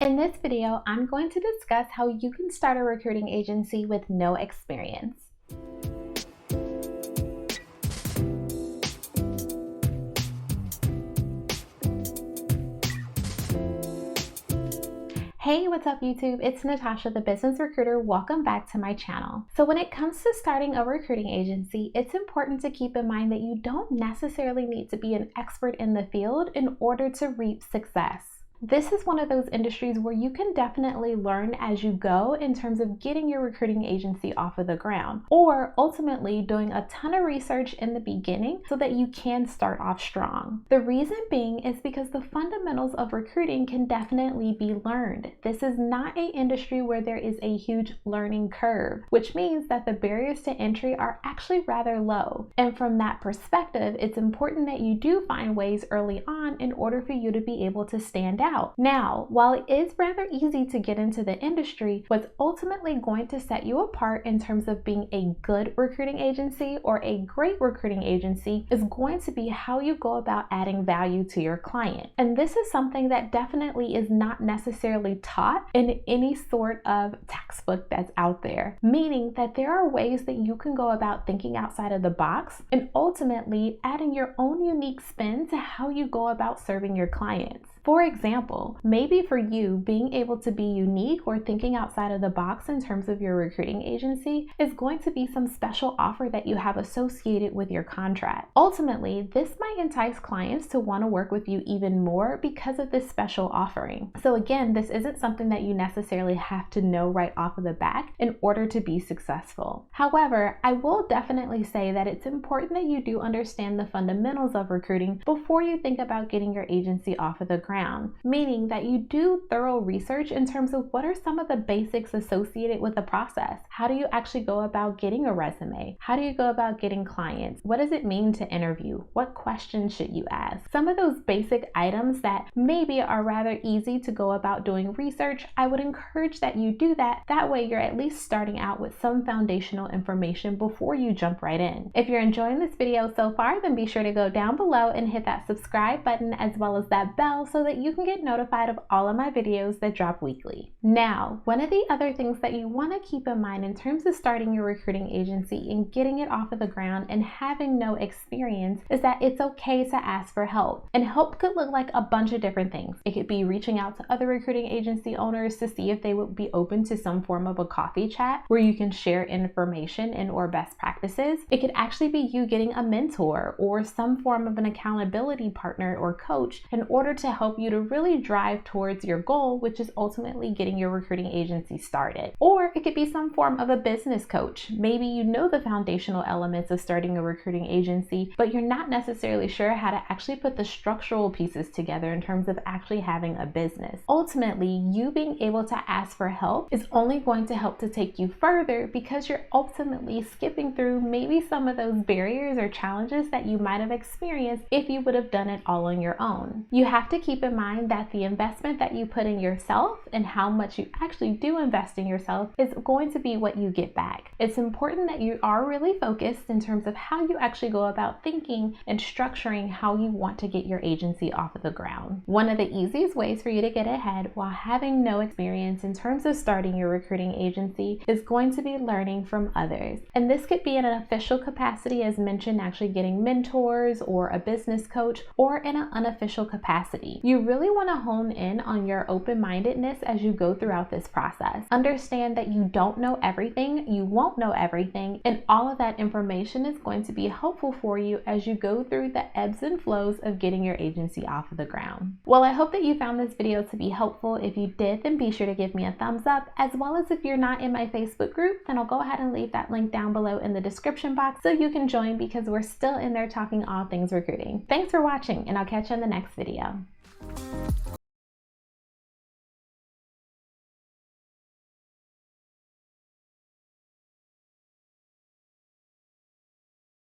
In this video, I'm going to discuss how you can start a recruiting agency with no experience. Hey, what's up YouTube? It's Natasha, the business recruiter. Welcome back to my channel. So when it comes to starting a recruiting agency, it's important to keep in mind that you don't necessarily need to be an expert in the field in order to reap success. This is one of those industries where you can definitely learn as you go in terms of getting your recruiting agency off of the ground, or ultimately doing a ton of research in the beginning so that you can start off strong. The reason being is because the fundamentals of recruiting can definitely be learned. This is not an industry where there is a huge learning curve, which means that the barriers to entry are actually rather low. And from that perspective, it's important that you do find ways early on in order for you to be able to stand out. Now, while it is rather easy to get into the industry, what's ultimately going to set you apart in terms of being a good recruiting agency or a great recruiting agency is going to be how you go about adding value to your client. And this is something that definitely is not necessarily taught in any sort of textbook that's out there, meaning that there are ways that you can go about thinking outside of the box and ultimately adding your own unique spin to how you go about serving your clients. For example, maybe for you, being able to be unique or thinking outside of the box in terms of your recruiting agency is going to be some special offer that you have associated with your contract. Ultimately, this might entice clients to want to work with you even more because of this special offering. So again, this isn't something that you necessarily have to know right off of the bat in order to be successful. However, I will definitely say that it's important that you do understand the fundamentals of recruiting before you think about getting your agency off of the ground. Meaning that you do thorough research in terms of what are some of the basics associated with the process. How do you actually go about getting a resume? How do you go about getting clients? What does it mean to interview? What questions should you ask? Some of those basic items that maybe are rather easy to go about doing research, I would encourage that you do that. That way you're at least starting out with some foundational information before you jump right in. If you're enjoying this video so far, then be sure to go down below and hit that subscribe button as well as that bell so that you can get notified of all of my videos that drop weekly. Now, one of the other things that you want to keep in mind in terms of starting your recruiting agency and getting it off of the ground and having no experience is that it's okay to ask for help. And help could look like a bunch of different things. It could be reaching out to other recruiting agency owners to see if they would be open to some form of a coffee chat where you can share information and or best practices. It could actually be you getting a mentor or some form of an accountability partner or coach in order to help you to really drive towards your goal, which is ultimately getting your recruiting agency started. Or it could be some form of a business coach. Maybe you know the foundational elements of starting a recruiting agency, but you're not necessarily sure how to actually put the structural pieces together in terms of actually having a business. Ultimately, you being able to ask for help is only going to help to take you further because you're ultimately skipping through maybe some of those barriers or challenges that you might have experienced if you would have done it all on your own. You have to keep in mind that the investment that you put in yourself and how much you actually do invest in yourself is going to be what you get back. It's important that you are really focused in terms of how you actually go about thinking and structuring how you want to get your agency off of the ground. One of the easiest ways for you to get ahead while having no experience in terms of starting your recruiting agency is going to be learning from others. And this could be in an official capacity, as mentioned, actually getting mentors or a business coach, or in an unofficial capacity. You really want to hone in on your open-mindedness as you go throughout this process. Understand that you don't know everything, you won't know everything, and all of that information is going to be helpful for you as you go through the ebbs and flows of getting your agency off of the ground. Well, I hope that you found this video to be helpful. If you did, then be sure to give me a thumbs up, as well as if you're not in my Facebook group, then I'll go ahead and leave that link down below in the description box so you can join because we're still in there talking all things recruiting. Thanks for watching, and I'll catch you in the next video.